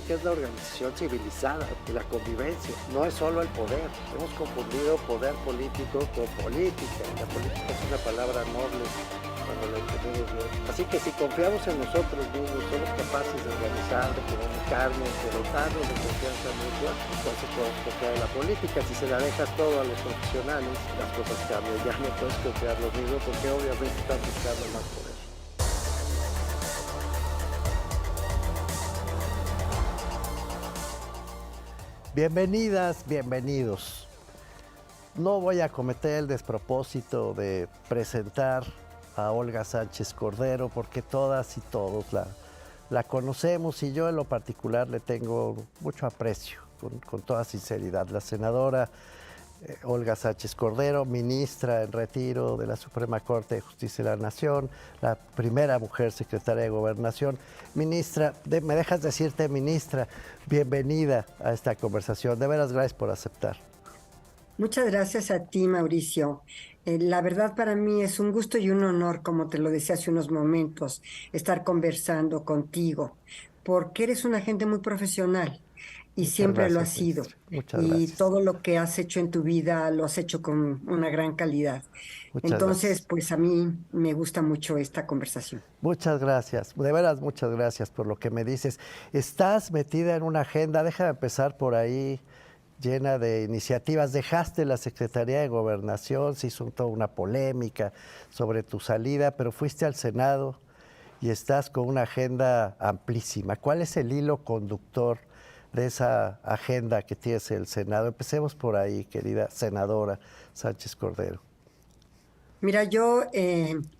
política es la organización civilizada y la convivencia, no es solo el poder. Hemos confundido poder político con política. La política es una palabra noble cuando la entendemos bien. Así que si confiamos en nosotros mismos, somos capaces de organizar, de comunicarnos, de dotarnos de confianza mutua, entonces podemos confiar en la política. Si se la dejas todo a los profesionales, las cosas cambian. Ya no puedes confiar lo mismo porque obviamente están buscando más poder. Bienvenidas, bienvenidos. No voy a cometer el despropósito de presentar a Olga Sánchez Cordero porque todas y todos la conocemos y yo en lo particular le tengo mucho aprecio, con toda sinceridad. La senadora Olga Sánchez Cordero, ministra en retiro de la Suprema Corte de Justicia de la Nación, la primera mujer secretaria de Gobernación. Ministra, me dejas decirte, ministra, bienvenida a esta conversación. De veras, gracias por aceptar. Muchas gracias a ti, Mauricio. La verdad para mí es un gusto y un honor, como te lo decía hace unos momentos, estar conversando contigo, porque eres una gente muy profesional. Y Muchas siempre lo has gracias, sido. ministra. Muchas Y gracias. todo lo que has hecho en tu vida lo has hecho con una gran calidad. Muchas Entonces, gracias. pues a mí me gusta mucho esta conversación. Muchas gracias, de veras muchas gracias por lo que me dices. Estás metida en una agenda, déjame empezar por ahí, llena de iniciativas. Dejaste la Secretaría de Gobernación, se hizo toda una polémica sobre tu salida, pero fuiste al Senado y estás con una agenda amplísima. ¿Cuál es el hilo conductor de esa agenda que tienes en el Senado? Empecemos por ahí, querida senadora Sánchez Cordero. Mira, yo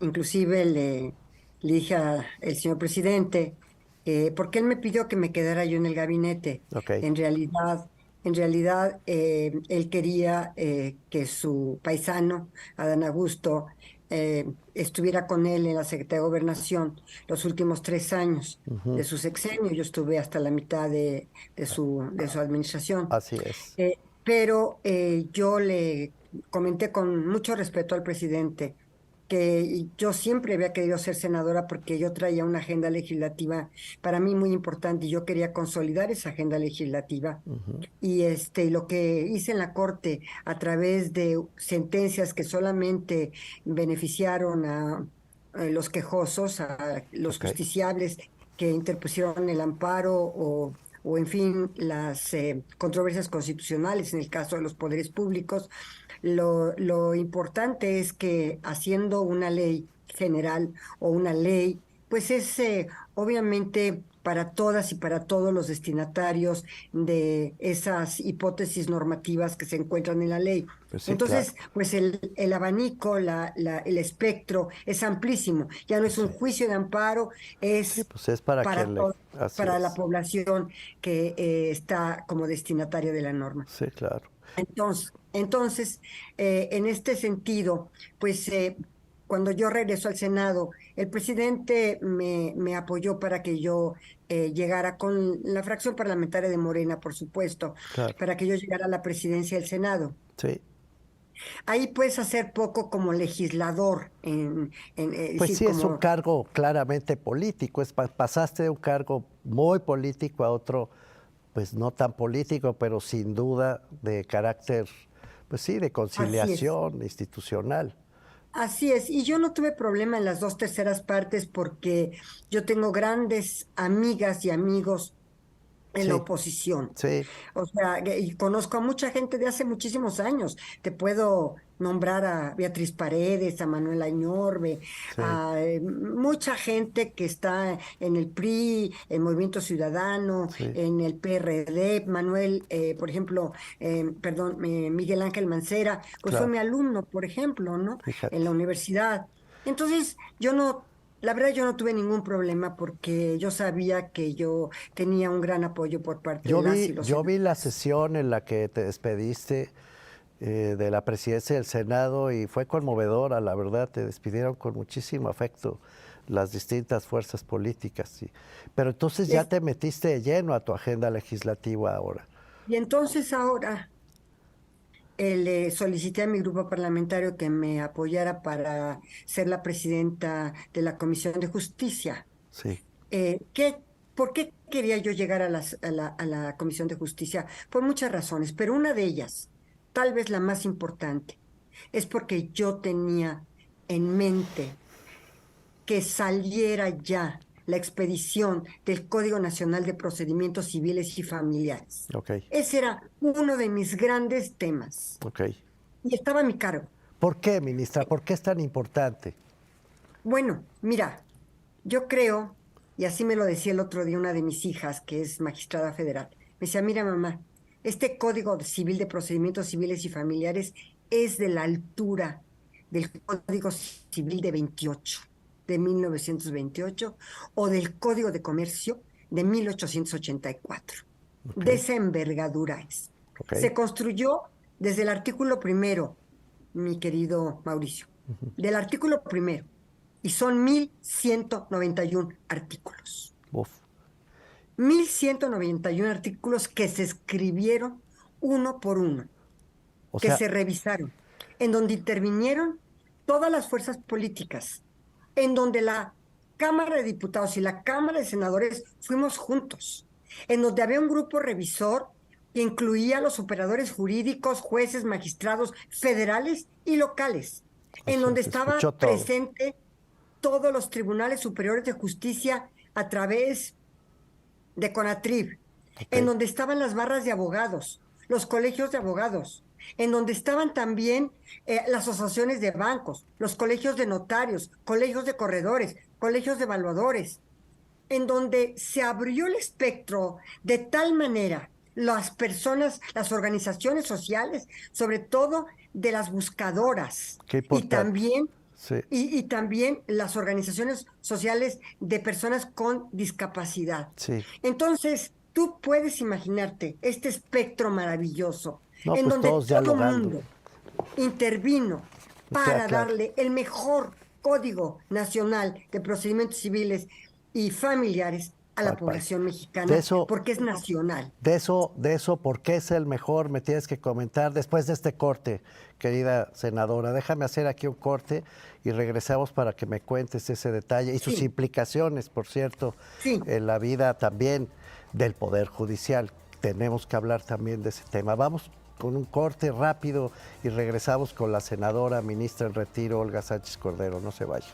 inclusive le dije al señor presidente, porque él me pidió que me quedara yo en el gabinete. Ok, En realidad, él quería que su paisano, Adán Augusto, estuviera con él en la Secretaría de Gobernación los últimos 3 años de su sexenio. Yo estuve hasta la mitad de su administración. así es. Pero yo le comenté con mucho respeto al presidente que yo siempre había querido ser senadora porque yo traía una agenda legislativa para mí muy importante y yo quería consolidar esa agenda legislativa. Y lo que hice en la Corte a través de sentencias que solamente beneficiaron a los quejosos, a los Ok. justiciables que interpusieron el amparo o en fin, las controversias constitucionales en el caso de los poderes públicos. Lo importante es que haciendo una ley general o una ley, pues es obviamente para todas y para todos los destinatarios de esas hipótesis normativas que se encuentran en la ley. Pues sí, claro. Entonces, pues el abanico, el espectro es amplísimo. Ya no Pues es un sí. juicio de amparo, Sí, es pues es para para quien le... todo, Así para la es. población que está como destinataria de la norma. Sí, claro. Entonces, en este sentido, pues cuando yo regreso al Senado, el presidente me apoyó para que yo llegara con la fracción parlamentaria de Morena, por supuesto, Claro. para que yo llegara a la presidencia del Senado. Sí. Ahí puedes hacer poco como legislador, es Pues decir, sí, es un como cargo claramente político. Pasaste de un cargo muy político a otro, pues no tan político, pero sin duda de carácter, pues sí, de así es. conciliación institucional. Así es, y yo no tuve problema en las 2/3 partes porque yo tengo grandes amigas y amigos en la Sí, oposición. sí, O sea, y conozco a mucha gente de hace muchísimos años. Te puedo nombrar a Beatriz Paredes, a Manuel Añorbe, sí, a mucha gente que está en el PRI, en Movimiento Ciudadano, sí, en el PRD. Manuel, por ejemplo, perdón, Miguel Ángel Mancera, pues fue claro. mi alumno, por ejemplo, ¿no? En Fíjate. la universidad. Entonces, yo no. La verdad, yo no tuve ningún problema porque yo sabía que yo tenía un gran apoyo por parte de las y los Yo vi la senadores. sesión en la que te despediste de la presidencia del Senado y fue conmovedora, la verdad. Te despidieron con muchísimo afecto las distintas fuerzas políticas. Sí. Pero entonces ya Es- te metiste de lleno a tu agenda legislativa ahora. Y entonces ahora le solicité a mi grupo parlamentario que me apoyara para ser la presidenta de la Comisión de Justicia. Sí, ¿Qué? ¿Por qué quería yo llegar a la Comisión de Justicia? Por muchas razones, pero una de ellas, tal vez la más importante, es porque yo tenía en mente que saliera ya la expedición del Código Nacional de Procedimientos Civiles y Familiares. Ok, Ese era uno de mis grandes temas ok. y estaba a mi cargo. ¿Por qué, ministra? ¿Por qué es tan importante? Bueno, mira, yo creo, y así me lo decía el otro día una de mis hijas, que es magistrada federal, me decía, mira mamá, este Código Civil de Procedimientos Civiles y Familiares es de la altura del Código Civil de 28, de 1928, o del Código de Comercio de 1884. Ok, De esa envergadura es. ok. Se construyó desde el artículo primero, mi querido Mauricio, del artículo primero, y son 1191 artículos. Uf. 1191 artículos que se escribieron uno por uno, O que sea, se revisaron, en donde intervinieron todas las fuerzas políticas, en donde la Cámara de Diputados y la Cámara de Senadores fuimos juntos, en donde había un grupo revisor que incluía a los operadores jurídicos, jueces, magistrados federales y locales, o en sea, donde se escuchó estaba todo. presente todos los tribunales superiores de justicia a través de CONATRIB, Ok, en donde estaban las barras de abogados, los colegios de abogados, en donde estaban también las asociaciones de bancos, los colegios de notarios, colegios de corredores, colegios de evaluadores, en donde se abrió el espectro de tal manera las personas, las organizaciones sociales, sobre todo de las buscadoras, qué y importante. también Sí, y también las organizaciones sociales de personas con discapacidad. sí. Entonces, tú puedes imaginarte este espectro maravilloso No, en pues donde todos todo dialogando. mundo intervino Me queda para claro. darle el mejor Código Nacional de Procedimientos Civiles y Familiares a la Al país. población De mexicana, eso, porque es nacional. ¿por qué es el mejor? Me tienes que comentar después de este corte, querida senadora. Déjame hacer aquí un corte y regresamos para que me cuentes ese detalle y sus Sí, implicaciones, por cierto, sí. en la vida también del Poder Judicial. Tenemos que hablar también de ese tema. Vamos con un corte rápido y regresamos con la senadora, ministra en retiro, Olga Sánchez Cordero. No se vaya.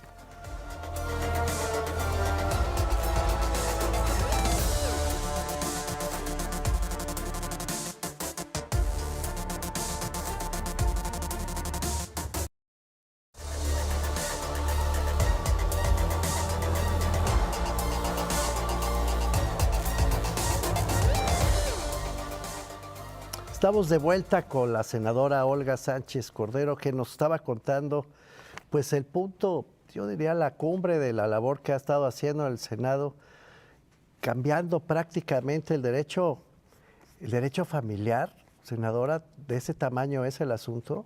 Estamos de vuelta con la senadora Olga Sánchez Cordero, que nos estaba contando, pues el punto, yo diría la cumbre de la labor que ha estado haciendo el Senado, cambiando prácticamente el derecho familiar. Senadora, ¿de ese tamaño es el asunto?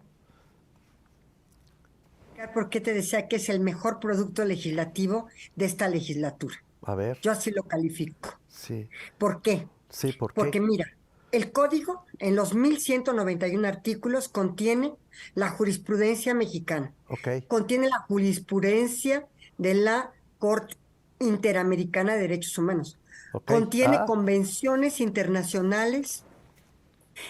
¿Por qué te decía que es el mejor producto legislativo de esta legislatura? A ver, Yo así lo califico. sí, ¿Por qué? sí, ¿por qué? Porque mira, el código en los 1191 artículos contiene la jurisprudencia mexicana, Ok, contiene la jurisprudencia de la Corte Interamericana de Derechos Humanos, ok, contiene convenciones internacionales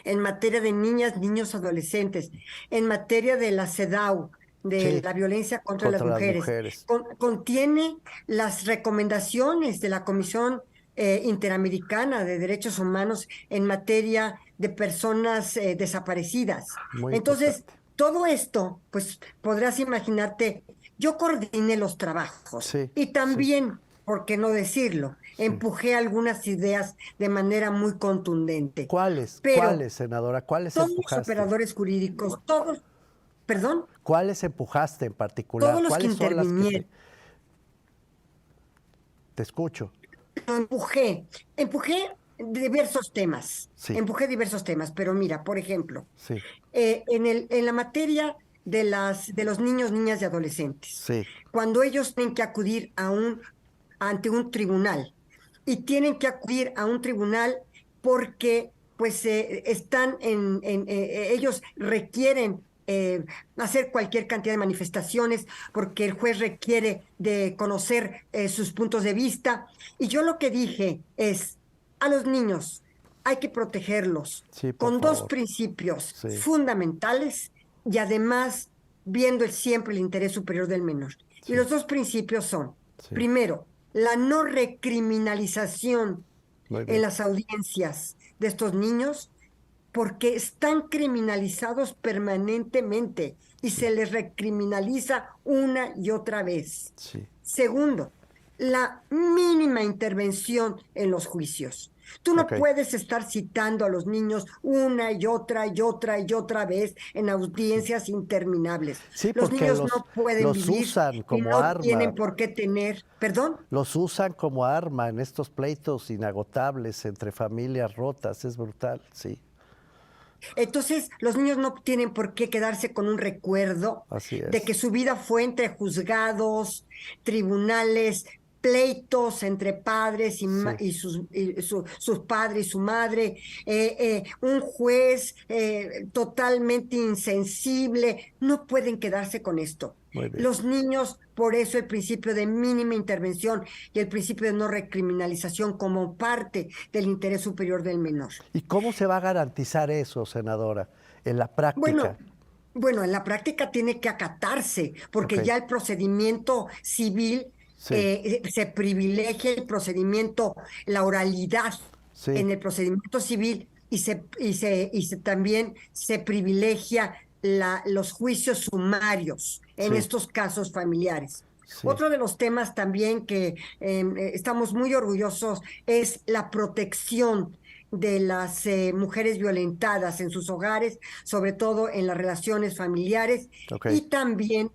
en materia de niñas, niños, adolescentes, en materia de la CEDAW, de sí, la violencia contra las contra las mujeres, mujeres. contiene las recomendaciones de la Comisión Interamericana de Derechos Humanos en materia de personas desaparecidas. Muy Entonces, importante. todo esto, pues podrás imaginarte, yo coordiné los trabajos Sí, y sí, también, ¿por qué no decirlo? sí. Empujé algunas ideas de manera muy contundente. ¿Cuáles? Pero ¿Cuáles, senadora? ¿Cuáles todos los empujaste? operadores jurídicos, todos, perdón, ¿Cuáles empujaste en particular? todos los que ¿Cuáles son las que intervinieron, te escucho? empujé Sí, empujé diversos temas, pero mira, por ejemplo, sí, en la materia de los niños, niñas y adolescentes, sí. cuando ellos tienen que acudir ante un tribunal y tienen que acudir a un tribunal porque pues ellos requieren hacer cualquier cantidad de manifestaciones porque el juez requiere de conocer sus puntos de vista. Y yo lo que dije es, a los niños hay que protegerlos Sí, por con dos favor. principios Sí. fundamentales y además viendo siempre el interés superior del menor. Sí. Y los dos principios son, Sí. primero, la no recriminalización Muy en bien. las audiencias de estos niños, porque están criminalizados permanentemente y se les recriminaliza una y otra vez. Sí. Segundo, la mínima intervención en los juicios. Tú no Ok. puedes estar citando a los niños una y otra y otra y otra vez en audiencias interminables. Sí, Los porque niños no pueden los vivir usan y como no arma. tienen por qué tener, ¿perdón? Los usan como arma en estos pleitos inagotables entre familias rotas. Es brutal, sí. Entonces, los niños no tienen por qué quedarse con un recuerdo Así de que es. su vida fue entre juzgados, tribunales, pleitos entre padres Sí. sus padres y su madre, un juez totalmente insensible. No pueden quedarse con esto. Muy bien. Los niños, por eso el principio de mínima intervención y el principio de no recriminalización como parte del interés superior del menor. ¿Y cómo se va a garantizar eso, senadora, en la práctica? Bueno, bueno, en la práctica tiene que acatarse, Ok. porque ya el procedimiento civil Sí. se privilegia el procedimiento, la oralidad Sí. en el procedimiento civil y también se privilegia los juicios sumarios en Sí. estos casos familiares. Sí. Otro de los temas también que estamos muy orgullosos es la protección de las mujeres violentadas en sus hogares, sobre todo en las relaciones familiares, Ok. y también,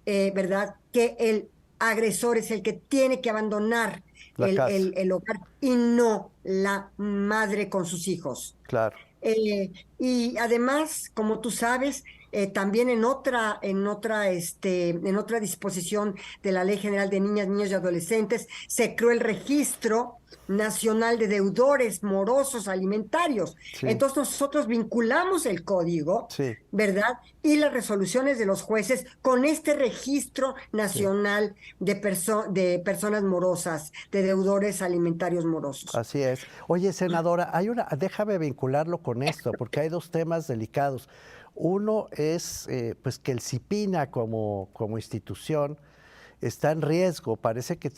¿verdad?, que el agresor es el que tiene que abandonar La casa. el hogar y no la madre con sus hijos. Claro. Y además, como tú sabes, también en otra disposición de la Ley General de Niñas, Niños y Adolescentes, se creó el Registro Nacional de Deudores Morosos Alimentarios. Sí. Entonces nosotros vinculamos el código, Sí. ¿verdad? Y las resoluciones de los jueces con este Registro Sí. Nacional de personas morosas, de deudores alimentarios morosos. Así es. Oye, senadora, déjame vincularlo con esto, porque hay dos temas delicados. Uno es pues que el CIPINA como institución está en riesgo, parece que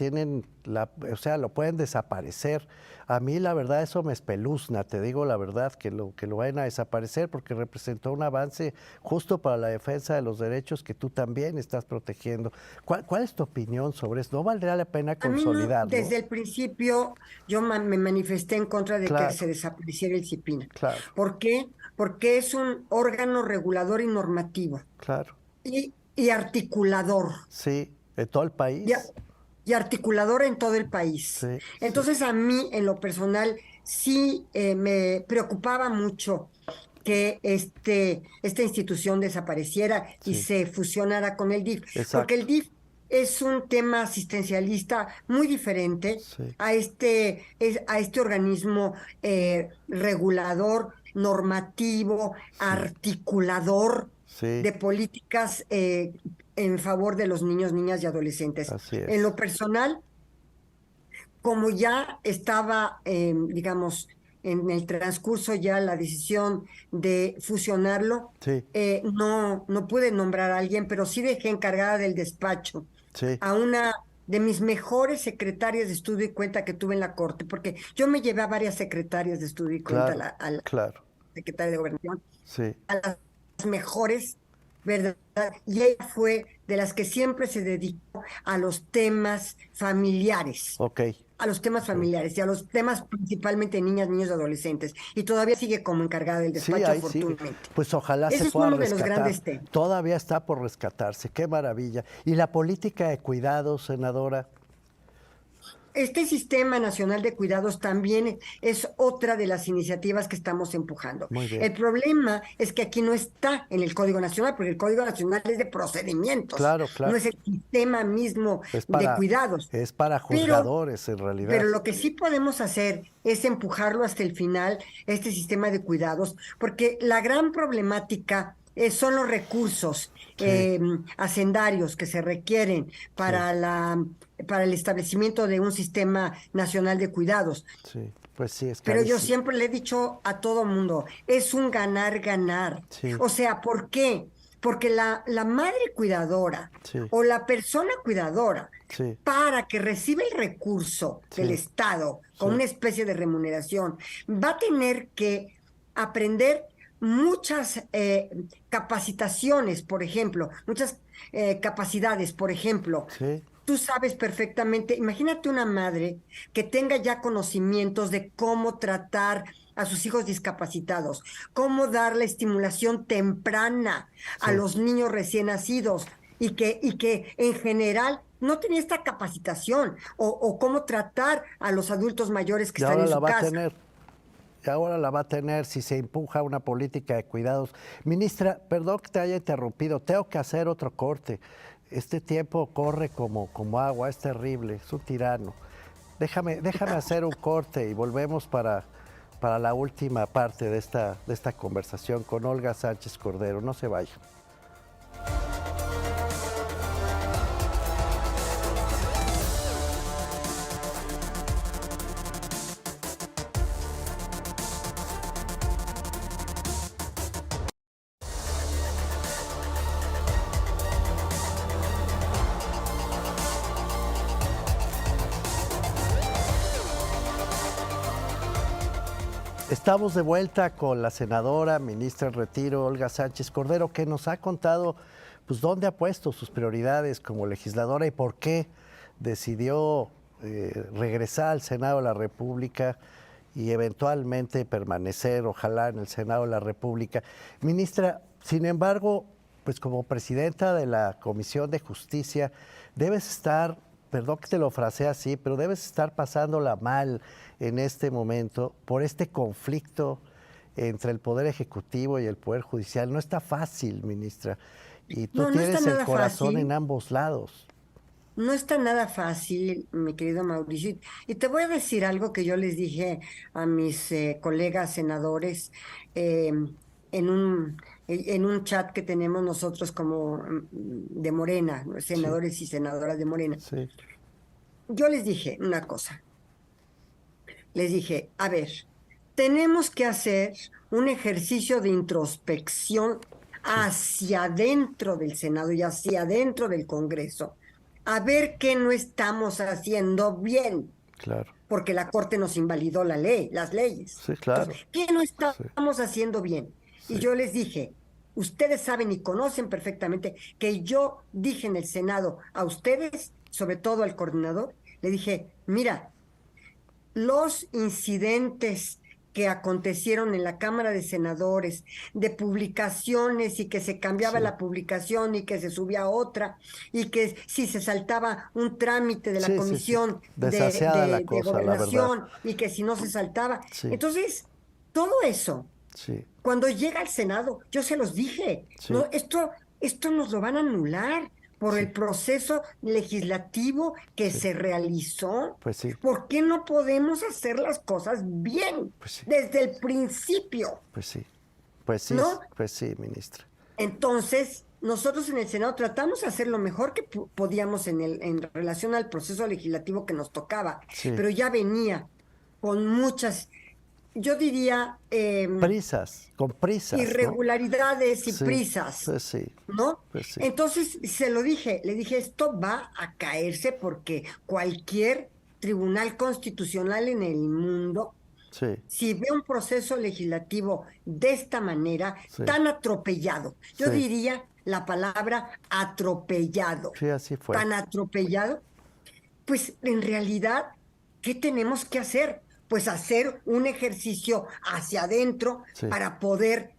o sea, lo pueden desaparecer. A mí la verdad eso me espeluzna, te digo la verdad, que lo vayan a desaparecer porque representó un avance justo para la defensa de los derechos que tú también estás protegiendo. ¿Cuál es tu opinión sobre eso? ¿No valdría la pena A mí no, consolidarlo? desde el principio yo me manifesté en contra de que se Claro, desapareciera el CIPINA. claro, ¿Por qué? Porque es un órgano regulador y normativo claro. y articulador, Sí, en todo el y, país. y articulador en todo el país. Sí, sí, Entonces a mí, en lo personal, sí me preocupaba mucho que esta institución desapareciera y sí, se fusionara con el DIF, porque el exacto. DIF es un tema asistencialista muy diferente Sí, a este organismo regulador, normativo, sí, articulador sí, de políticas en favor de los niños, niñas y adolescentes. así En es. lo personal, como ya estaba, digamos, en el transcurso ya la decisión de fusionarlo, Sí, no pude nombrar a alguien, pero sí dejé encargada del despacho sí, a una de mis mejores secretarias de estudio y cuenta que tuve en la corte, porque yo me llevé a varias secretarias de estudio y cuenta claro, a la claro. secretaria de Gobernación, Sí, a las mejores, ¿verdad? Y ella fue de las que siempre se dedicó a los temas familiares, ok, a los temas ok. familiares y a los temas principalmente de niñas, niños y adolescentes. Y todavía sigue como encargada del Sí, despacho, ahí sigue. afortunadamente. Pues ojalá se Ese es pueda uno de los rescatar. grandes temas. Todavía está por rescatarse. Qué maravilla. ¿Y la política de cuidados, senadora? Este Sistema Nacional de Cuidados también es otra de las iniciativas que estamos empujando. Muy bien. El problema es que aquí no está en el Código Nacional, porque el Código Nacional es de procedimientos, Claro, no claro. es el sistema mismo Es de para, cuidados. es para Pero juzgadores en realidad. Pero lo que sí podemos hacer es empujarlo hasta el final, este sistema de cuidados, porque la gran problemática son los recursos Sí, hacendarios que se requieren sí, para el establecimiento de un sistema nacional de cuidados. sí. Pues sí, es Pero yo carísimo. siempre le he dicho a todo mundo, es un ganar-ganar. Sí, O sea, ¿por qué? Porque la madre cuidadora sí, o la persona cuidadora, sí, para que reciba el recurso del sí, Estado como sí, una especie de remuneración, va a tener que aprender muchas capacitaciones, por ejemplo, muchas capacidades, por ejemplo. sí, Tú sabes perfectamente, imagínate una madre que tenga ya conocimientos de cómo tratar a sus hijos discapacitados, cómo dar la estimulación temprana a sí. los niños recién nacidos y que en general no tenía esta capacitación o cómo tratar a los adultos mayores que Y están ahora en la su va a casa. tener. Y ahora la va a tener si se empuja una política de cuidados. Ministra, perdón que te haya interrumpido, tengo que hacer otro corte. Este tiempo corre como agua, es terrible, es un tirano. Déjame hacer un corte y volvemos para la última parte de esta conversación con Olga Sánchez Cordero. No se vaya. Estamos de vuelta con la senadora, ministra en retiro, Olga Sánchez Cordero, que nos ha contado pues dónde ha puesto sus prioridades como legisladora y por qué decidió regresar al Senado de la República y eventualmente permanecer, ojalá, en el Senado de la República. Ministra, sin embargo, pues como presidenta de la Comisión de Justicia, debes estar, perdón que te lo frasee así, pero debes estar pasándola mal en este momento por este conflicto entre el Poder Ejecutivo y el Poder Judicial. No está fácil, ministra, y tú No, no está tienes el nada corazón en fácil. ambos lados. No está nada fácil, mi querido Mauricio. Y te voy a decir algo que yo les dije a mis colegas senadores eh, en un chat que tenemos nosotros como de Morena, Sí, senadores y senadoras de Morena. sí, Yo les dije una cosa. Les dije, a ver, tenemos que hacer un ejercicio de introspección sí, hacia adentro del Senado y hacia adentro del Congreso, a ver qué no estamos haciendo bien, claro. porque la Corte nos invalidó la ley, las leyes. Sí, Entonces, claro. ¿qué no Sí, estamos haciendo bien? Y sí, yo les dije, ustedes saben y conocen perfectamente que yo dije en el Senado a ustedes, sobre todo al coordinador, le dije, mira, los incidentes que acontecieron en la Cámara de Senadores, de publicaciones y que se cambiaba sí, la publicación y que se subía otra, y que si se saltaba un trámite de la sí, sí, sí. Comisión de, Desaseada la de, de cosa, la verdad. Gobernación y que si no se saltaba. Sí, Entonces, todo eso, sí, cuando llega al Senado, yo se los dije, sí, no, esto nos lo van a anular por sí, el proceso legislativo que sí. se realizó. Pues sí, ¿Por qué no podemos hacer las cosas bien pues sí, desde el principio? pues sí. Pues sí, ¿No? pues sí, ministra. Entonces, nosotros en el Senado tratamos de hacer lo mejor que podíamos en relación al proceso legislativo que nos tocaba, Sí. pero ya venía con muchas, yo diría, Con prisas, ¿no? irregularidades y Sí, prisas, pues sí, ¿no? pues sí, Entonces se lo dije, le dije, esto va a caerse porque cualquier tribunal constitucional en el mundo, sí, si ve un proceso legislativo de esta manera, sí, tan atropellado, yo sí, diría la palabra atropellado, sí, así fue. tan atropellado, pues en realidad, ¿qué tenemos que hacer? Pues hacer un ejercicio hacia adentro Sí. para poder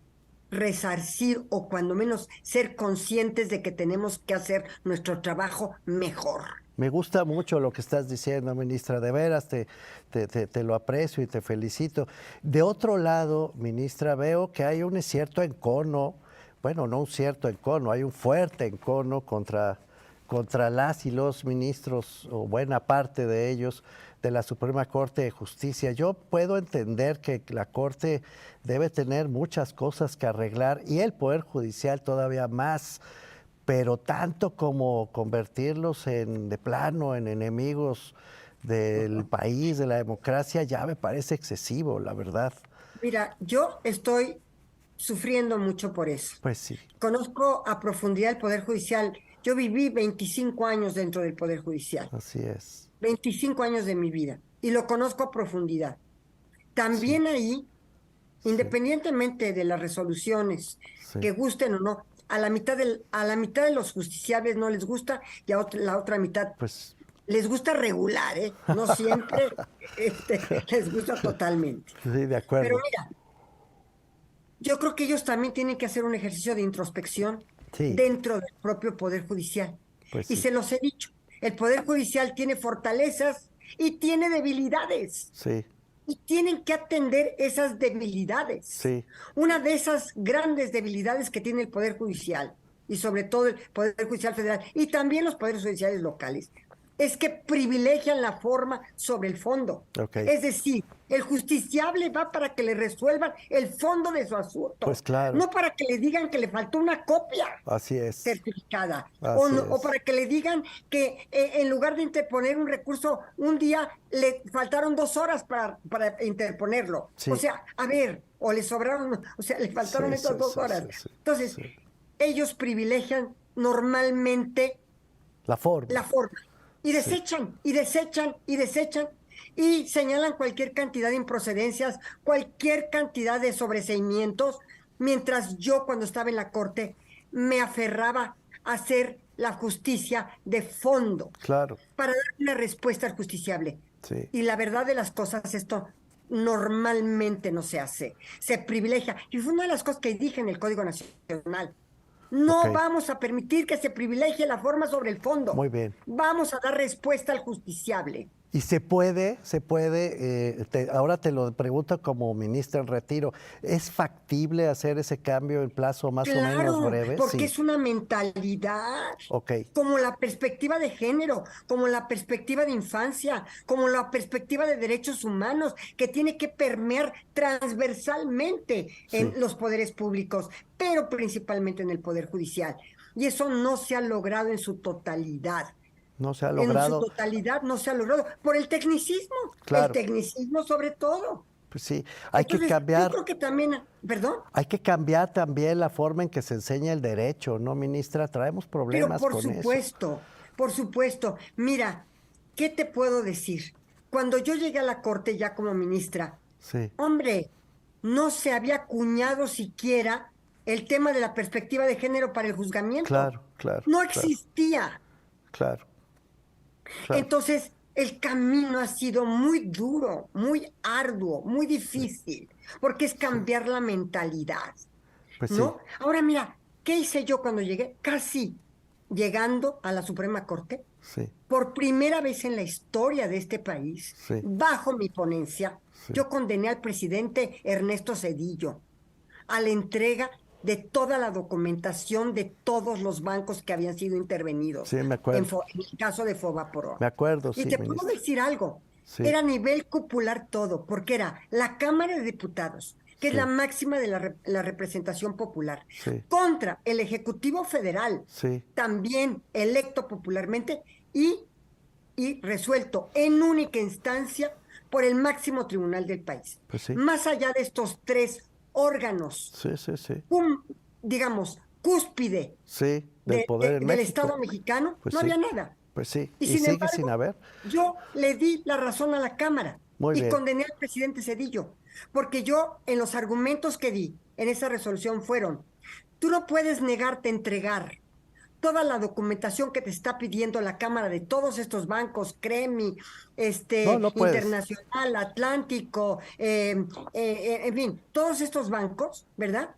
resarcir o cuando menos ser conscientes de que tenemos que hacer nuestro trabajo mejor. Me gusta mucho lo que estás diciendo, ministra, de veras, te lo aprecio y te felicito. De otro lado, ministra, veo que hay un cierto encono, bueno, no un cierto encono, hay un fuerte encono contra contra las y los ministros, o buena parte de ellos, de la Suprema Corte de Justicia. Yo puedo entender que la Corte debe tener muchas cosas que arreglar y el Poder Judicial todavía más, pero tanto como convertirlos de plano en enemigos del país, de la democracia, ya me parece excesivo, la verdad. Mira, yo estoy sufriendo mucho por eso. Pues sí. Conozco a profundidad el Poder Judicial. Yo viví 25 años dentro del Poder Judicial, Así es. 25 años de mi vida, y lo conozco a profundidad. También ahí, independientemente de las resoluciones, Sí. que gusten o no, a la mitad de los justiciables no les gusta y a la otra mitad Pues les gusta regular, ¿eh? No siempre les gusta totalmente. sí, de Pero acuerdo. mira, yo creo que ellos también tienen que hacer un ejercicio de introspección Sí. dentro del propio Poder Judicial. Pues Y sí. se los he dicho, el Poder Judicial tiene fortalezas y tiene debilidades. Sí, Y tienen que atender esas debilidades. sí, Una de esas grandes debilidades que tiene el Poder Judicial, y sobre todo el Poder Judicial Federal, y también los poderes judiciales locales, es que privilegian la forma sobre el fondo. ok. Es decir, el justiciable va para que le resuelvan el fondo de su asunto, Pues claro. no para que le digan que le faltó una copia Así es. certificada, Así o es. para que le digan que en lugar de interponer un recurso un día, le faltaron 2 horas para interponerlo. Sí. O sea, a ver, o le sobraron, o sea, le faltaron Sí, esas sí, 2 sí, horas. sí, sí, Entonces, sí. ellos privilegian normalmente La forma. la forma. Y Sí. desechan, y desechan, y desechan, y señalan cualquier cantidad de improcedencias, cualquier cantidad de sobreseimientos, mientras yo cuando estaba en la corte me aferraba a hacer la justicia de fondo Claro. para dar una respuesta al justiciable. Sí. Y la verdad de las cosas, esto normalmente no se hace, se privilegia. Y fue una de las cosas que dije en el Código Nacional. No Ok. vamos a permitir que se privilegie la forma sobre el fondo. Muy bien. Vamos a dar respuesta al justiciable. Y se puede, ahora te lo pregunto como ministra en retiro, ¿es factible hacer ese cambio en plazo más o menos Claro, breve? porque Sí. es una mentalidad. Ok, Como la perspectiva de género, como la perspectiva de infancia, como la perspectiva de derechos humanos, que tiene que permear transversalmente en Sí. los poderes públicos, pero principalmente en el Poder Judicial. Y eso no se ha logrado en su totalidad. no se ha En su logrado. totalidad no se ha logrado por el tecnicismo, Claro. el tecnicismo sobre todo. Pues sí, hay que Entonces, yo cambiar, creo que también, perdón, hay que cambiar también la forma en que se enseña el derecho, ¿no, ministra? Traemos pero problemas con eso. por supuesto. Mira, ¿qué te puedo decir? Cuando yo llegué a la corte ya como ministra, Sí, hombre, no se había acuñado siquiera el tema de la perspectiva de género para el juzgamiento. claro, claro. No claro, existía. Claro, claro. Entonces, el camino ha sido muy duro, muy arduo, muy difícil, porque es cambiar la mentalidad, Pues sí, ¿no? Ahora mira, ¿qué hice yo cuando llegué? Casi llegando a la Suprema Corte, sí, por primera vez en la historia de este país, Sí. bajo mi ponencia, Sí. yo condené al presidente Ernesto Zedillo a la entrega de toda la documentación de todos los bancos que habían sido intervenidos Sí, me acuerdo. en el caso de Fobaproa. me acuerdo, Y sí, te puedo ministra. decir algo, Sí. era a nivel popular todo, porque era la Cámara de Diputados, que es Sí. la máxima de la representación popular, Sí. contra el Ejecutivo Federal, Sí, también electo popularmente y resuelto en única instancia por el máximo tribunal del país. Pues sí. Más allá de estos 3 órganos, sí, sí, sí. digamos, cúspide Sí, del poder en del México. Estado mexicano, Pues no sí. había nada. Pues sí, Y y sin sigue embargo, sin haber. yo le di la razón a la Cámara Muy y bien. condené al presidente Zedillo, porque yo en los argumentos que di en esa resolución fueron, tú no puedes negarte a entregar toda la documentación que te está pidiendo la Cámara de todos estos bancos, CREMI, No puedes. Internacional, Atlántico, en fin, todos estos bancos, ¿verdad?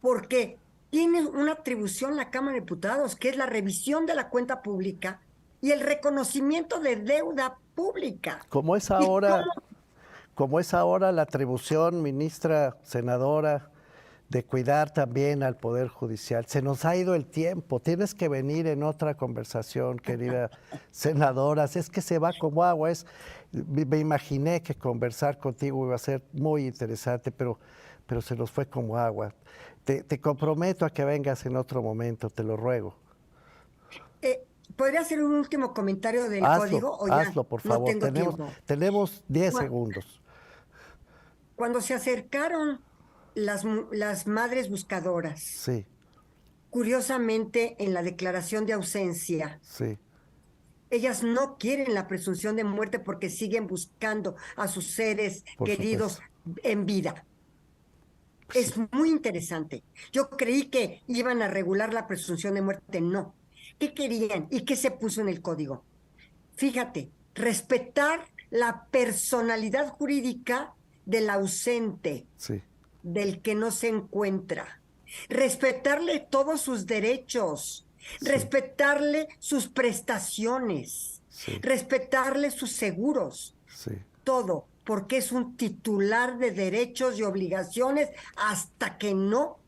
Porque tiene una atribución la Cámara de Diputados, que es la revisión de la cuenta pública y el reconocimiento de deuda pública. Como es ¿Y ahora, cómo? como es ahora la atribución, ministra, senadora, de cuidar también al Poder Judicial. Se nos ha ido el tiempo, tienes que venir en otra conversación, querida senadora. Es que se va como agua. Me imaginé que conversar contigo iba a ser muy interesante, pero se nos fue como agua. Te comprometo a que vengas en otro momento, te lo ruego. ¿Podría hacer un último comentario del código? ¿O ya hazlo, por favor. No tengo tiempo? Tenemos 10 segundos. Cuando se acercaron las madres buscadoras, Sí, curiosamente en la declaración de ausencia, sí, ellas no quieren la presunción de muerte porque siguen buscando a sus seres por queridos supuesto. en vida. Sí. Es muy interesante. Yo creí que iban a regular la presunción de muerte. No. ¿Qué querían y qué se puso en el código? Fíjate, respetar la personalidad jurídica del ausente, Sí, del que no se encuentra. Respetarle todos sus derechos, sí, respetarle sus prestaciones, sí, respetarle sus seguros, sí. todo, porque es un titular de derechos y obligaciones hasta que no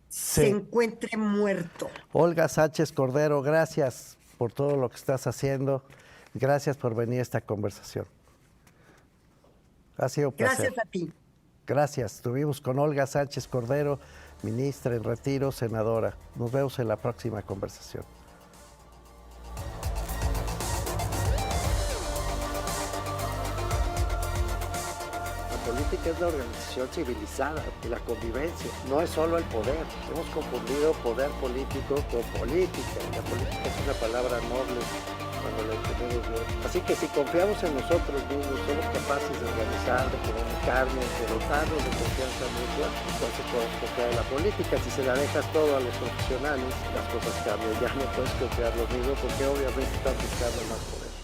se Sí. encuentre muerto. Olga Sánchez Cordero, gracias por todo lo que estás haciendo. Gracias por venir a esta conversación. Ha sido un placer. Gracias a ti. Gracias. Estuvimos con Olga Sánchez Cordero, ministra en retiro, senadora. Nos vemos en la próxima conversación. La política es la organización civilizada de la convivencia, no es solo el poder. Hemos confundido poder político con política. La política es una palabra noble cuando la entendemos bien. Así que si confiamos en nosotros mismos, somos capaces de organizar, de comunicarnos, de dotarnos de confianza mutua, entonces podemos confiar en la política. Si se la dejas todo a los profesionales, las cosas cambian. Ya no puedes confiar lo mismo porque obviamente están buscando más poder.